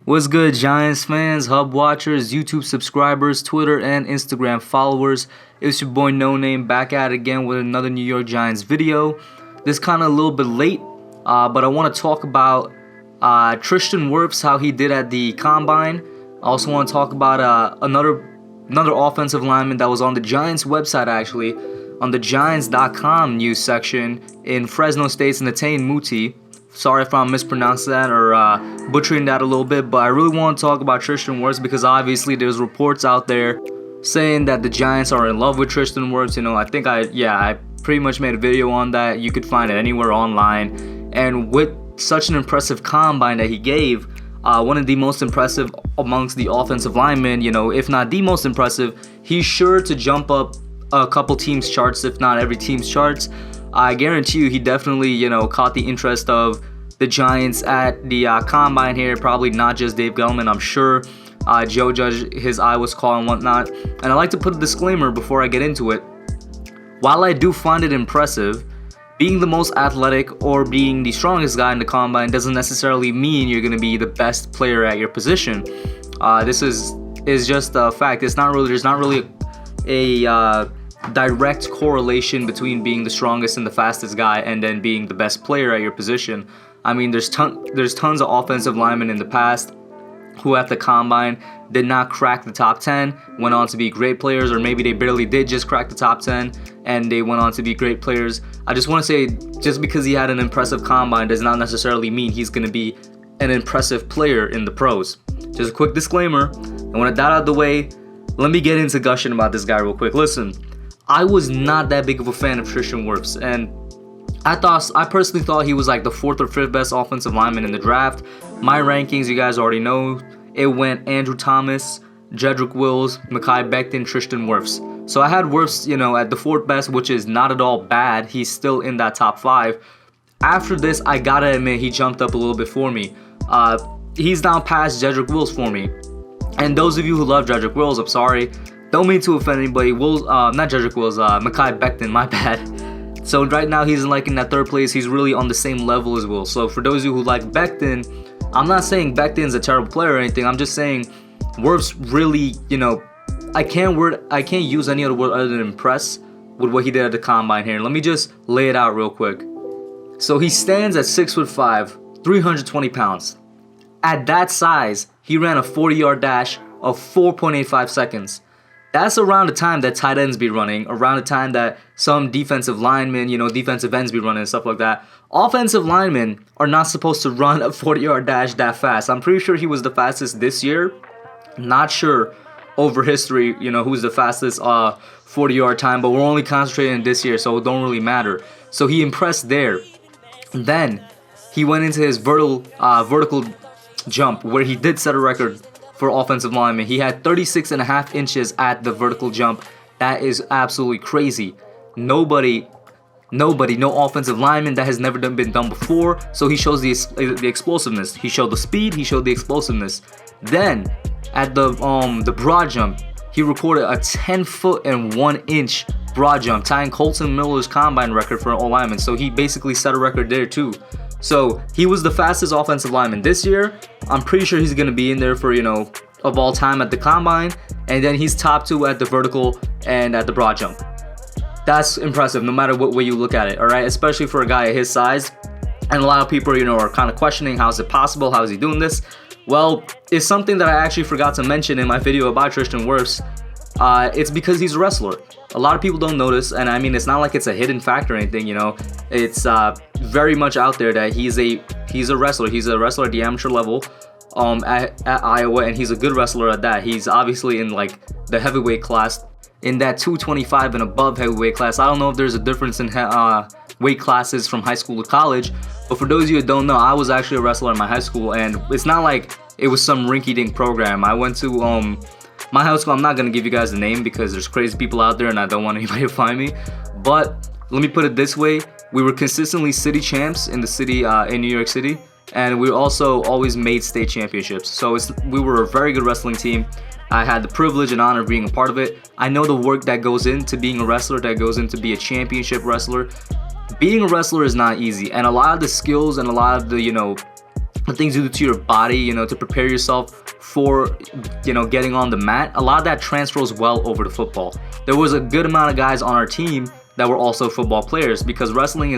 What's good, Giants fans, Hub watchers, YouTube subscribers, Twitter and Instagram followers? It's your boy Noname back at it again with another New York Giants video. This kind of a little bit late, but I want to talk about Tristan Wirfs, how he did at the Combine. I also want to talk about another offensive lineman that was on the Giants website, actually, on the Giants.com news section in Fresno State's Noname Muti. Sorry if I'm mispronouncing that or butchering that a little bit, but I really want to talk about Tristan Wirfs because obviously there's reports out there saying that the Giants are in love with Tristan Wirfs. You know, I think I pretty much made a video on that. You could find it anywhere online. And with such an impressive combine that he gave, one of the most impressive amongst the offensive linemen, you know, if not the most impressive, he's sure to jump up a couple teams' charts, if not every team's charts. I guarantee you he definitely, you know, caught the interest of the Giants at the Combine here. Probably not just Dave Gettleman, I'm sure. Joe Judge, his eye was caught and whatnot. And I like to put a disclaimer before I get into it. While I do find it impressive, being the most athletic or being the strongest guy in the Combine doesn't necessarily mean you're going to be the best player at your position. This is just a fact. There's not really a direct correlation between being the strongest and the fastest guy and then being the best player at your position. I mean, there's tons of offensive linemen in the past who at the Combine did not crack the top 10, went on to be great players, or maybe they barely did just crack the top 10 and they went on to be great players. I just want to say, just because he had an impressive Combine does not necessarily mean he's going to be an impressive player in the pros. Just a quick disclaimer, and when I got out of the way, let me get into gushing about this guy real quick. Listen, I was not that big of a fan of Tristan Wirfs, and I personally thought he was like the 4th or 5th best offensive lineman in the draft. My rankings, you guys already know, it went Andrew Thomas, Jedrick Wills, Mekhi Becton, Tristan Wirfs. So I had Wirfs, you know, at the 4th best, which is not at all bad. He's still in that top 5. After this, I gotta admit, he jumped up a little bit for me. He's now past Jedrick Wills for me. And those of you who love Jedrick Wills, I'm sorry. Don't mean to offend anybody. Not Jedrick Wills, Mekhi Becton, my bad. So right now he's in that 3rd place. He's really on the same level as Wills. So for those of you who like Becton, I'm not saying Becton's a terrible player or anything. I'm just saying Wirfs really, you know, I can't use any other word other than impress with what he did at the Combine here. Let me just lay it out real quick. So he stands at 6'5", 320 pounds. At that size, he ran a 40-yard dash of 4.85 seconds. That's around the time that tight ends be running, around the time that some defensive linemen, you know, defensive ends be running and stuff like that. Offensive linemen are not supposed to run a 40-yard dash that fast. I'm pretty sure he was the fastest this year. Not sure over history, you know, who's the fastest 40-yard time, but we're only concentrating this year, so it don't really matter. So he impressed there. Then he went into his vertical jump where he did set a record for offensive linemen. He had 36.5 inches at the vertical jump. That is absolutely crazy. No offensive lineman, that has never been done before. So he shows the explosiveness. He showed the speed. He showed the explosiveness. Then at the broad jump, he recorded a 10 foot and 1 inch broad jump, tying Colton Miller's Combine record for an O-lineman. So he basically set a record there too. So he was the fastest offensive lineman this year. I'm pretty sure he's going to be in there for, you know, of all time at the Combine. And then he's top 2 at the vertical and at the broad jump. That's impressive no matter what way you look at it, all right? Especially for a guy at his size. And a lot of people, you know, are kind of questioning, how is it possible? How is he doing this? Well, it's something that I actually forgot to mention in my video about Tristan Wirfs. It's because he's a wrestler. A lot of people don't notice, and I mean, it's not like it's a hidden fact or anything, you know. It's very much out there that he's a wrestler. He's a wrestler at the amateur level at Iowa, and he's a good wrestler at that. He's obviously in like the heavyweight class, in that 225 and above heavyweight class. I don't know if there's a difference in weight classes from high school to college, but for those of you who don't know, I was actually a wrestler in my high school, and it's not like it was some rinky-dink program. I went to my high school. I'm not gonna give you guys the name because there's crazy people out there and I don't want anybody to find me, but let me put it this way: we were consistently city champs in the city in New York City, and we also always made state championships. So we were a very good wrestling team. I had the privilege and honor of being a part of it. I know the work that goes into being a wrestler, that goes into be a championship wrestler. Being a wrestler is not easy, and a lot of the skills and a lot of the, you know, the things you do to your body, you know, to prepare yourself for, you know, getting on the mat, a lot of that transfers well over to football. There was a good amount of guys on our team that were also football players, because wrestling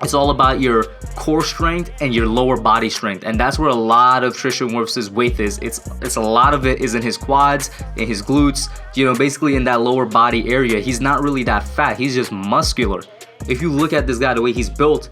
it's all about your core strength and your lower body strength, and that's where a lot of Tristan Wirfs' weight is. It's a lot of it is in his quads, in his glutes, you know, basically in that lower body area. He's not really that fat, he's just muscular. If you look at this guy, the way he's built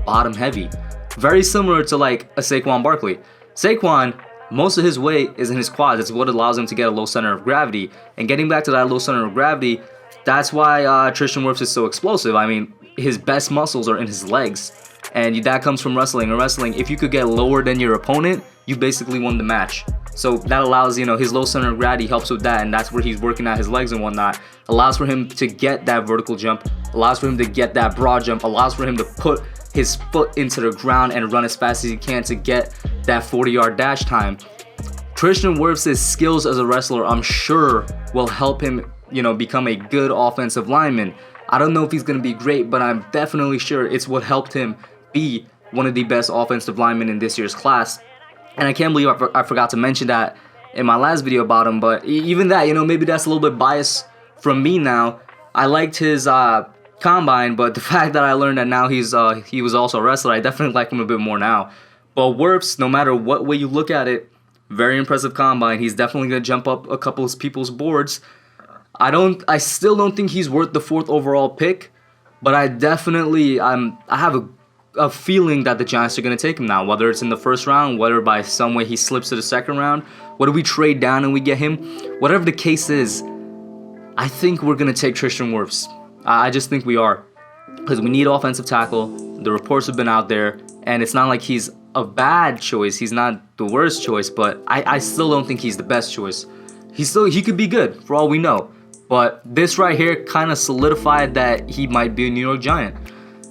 bottom heavy. Very similar to like a Saquon Barkley. Saquon, most of his weight is in his quads. It's what allows him to get a low center of gravity. And getting back to that low center of gravity, that's why Tristan Wirfs is so explosive. I mean, his best muscles are in his legs, and that comes from wrestling. In wrestling, if you could get lower than your opponent, you basically won the match. So that allows, you know, his low center of gravity helps with that, and that's where he's working at his legs and whatnot. Allows for him to get that vertical jump, allows for him to get that broad jump, allows for him to put his foot into the ground and run as fast as he can to get that 40-yard dash time. Tristan Wirfs' skills as a wrestler, I'm sure, will help him, you know, become a good offensive lineman. I don't know if he's going to be great, but I'm definitely sure it's what helped him be one of the best offensive linemen in this year's class. And I can't believe I forgot to mention that in my last video about him, but even that, you know, maybe that's a little bit biased from me now. I liked his combine, but the fact that I learned that now he was also a wrestler, I definitely like him a bit more now. But Wirfs, no matter what way you look at it, very impressive combine. He's definitely going to jump up a couple of people's boards. I still don't think he's worth the 4th overall pick, but I have a feeling that the Giants are going to take him now, whether it's in the 1st round, whether by some way he slips to the 2nd round, whether we trade down and we get him, whatever the case is, I think we're going to take Tristan Wirfs. I just think we are, because we need offensive tackle. The reports have been out there, and it's not like he's a bad choice. He's not the worst choice, but I still don't think he's the best choice. He could be good for all we know. But this right here kind of solidified that he might be a New York Giant.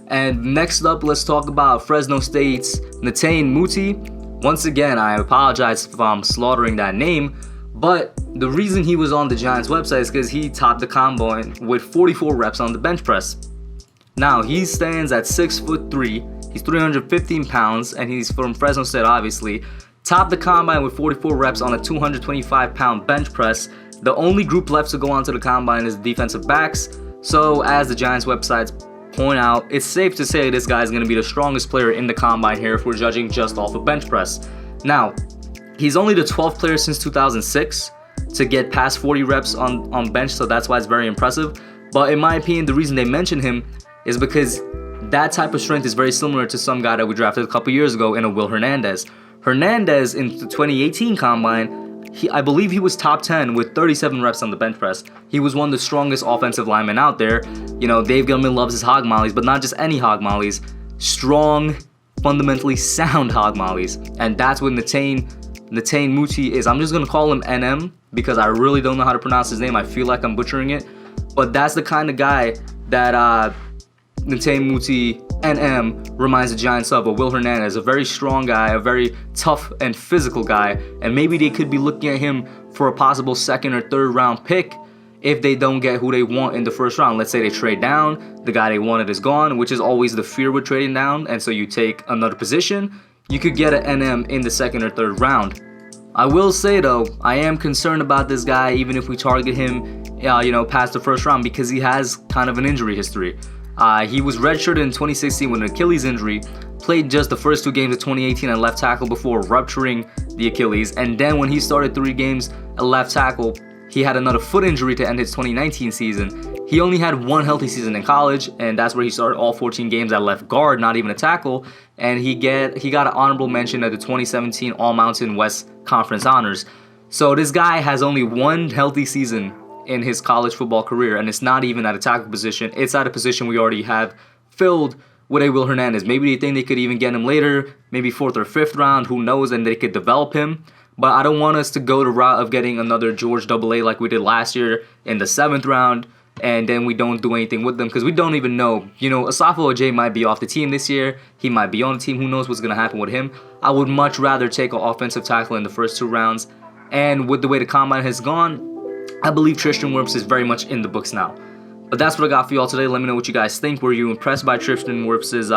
And next up, let's talk about Fresno State's Noname Muti. Once again, I apologize if I'm slaughtering that name, but the reason he was on the Giants website is because he topped the combine with 44 reps on the bench press. Now, he stands at 6'3", he's 315 pounds, and he's from Fresno State, obviously. Topped the combine with 44 reps on a 225-pound bench press. The only group left to go onto the combine is the defensive backs. So, as the Giants websites point out, it's safe to say this guy is going to be the strongest player in the combine here if we're judging just off of bench press. Now, he's only the 12th player since 2006 to get past 40 reps on bench, so that's why it's very impressive. But in my opinion, the reason they mention him is because that type of strength is very similar to some guy that we drafted a couple years ago in a Will Hernandez. Hernandez in the 2018 combine, I believe he was top 10 with 37 reps on the bench press. He was one of the strongest offensive linemen out there. You know, Dave Gettleman loves his hog mollies, but not just any hog mollies. Strong, fundamentally sound hog mollies. And that's what Noname Muti is. I'm just going to call him NM because I really don't know how to pronounce his name. I feel like I'm butchering it. But that's the kind of guy that Noname Muti NM reminds the Giants of. A Will Hernandez, a very strong guy, a very tough and physical guy, and maybe they could be looking at him for a possible 2nd or 3rd round pick if they don't get who they want in the 1st round. Let's say they trade down, the guy they wanted is gone, which is always the fear with trading down, and so you take another position, you could get an NM in the 2nd or 3rd round. I will say though, I am concerned about this guy even if we target him past the 1st round, because he has kind of an injury history. He was redshirted in 2016 with an Achilles injury, played just the first 2 games of 2018 at left tackle before rupturing the Achilles, and then when he started 3 games at left tackle, he had another foot injury to end his 2019 season. He only had 1 healthy season in college, and that's where he started all 14 games at left guard, not even a tackle, and he got an honorable mention at the 2017 All-Mountain West Conference Honors. So this guy has only 1 healthy season in his college football career, and it's not even at a tackle position. It's at a position we already have filled with a Will Hernandez. Maybe they think they could even get him later, maybe 4th or 5th round, who knows, and they could develop him. But I don't want us to go the route of getting another George AA like we did last year in the 7th round, and then we don't do anything with them because we don't even know. You know, Asafo Ajay might be off the team this year. He might be on the team. Who knows what's going to happen with him? I would much rather take an offensive tackle in the first 2 rounds. And with the way the combine has gone, I believe Tristan Wirfs is very much in the books now. But that's what I got for y'all today. Let me know what you guys think. Were you impressed by Tristan Wirfs'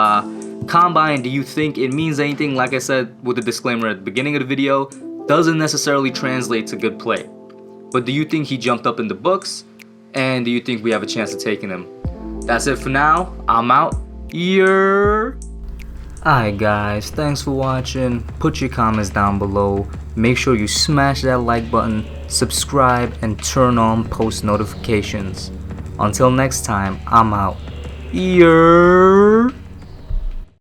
combine? Do you think it means anything? Like I said with the disclaimer at the beginning of the video, doesn't necessarily translate to good play. But do you think he jumped up in the books? And do you think we have a chance of taking him? That's it for now. I'm out. Alright guys, thanks for watching. Put your comments down below. Make sure you smash that like button, subscribe, and turn on post notifications. Until next time, I'm out.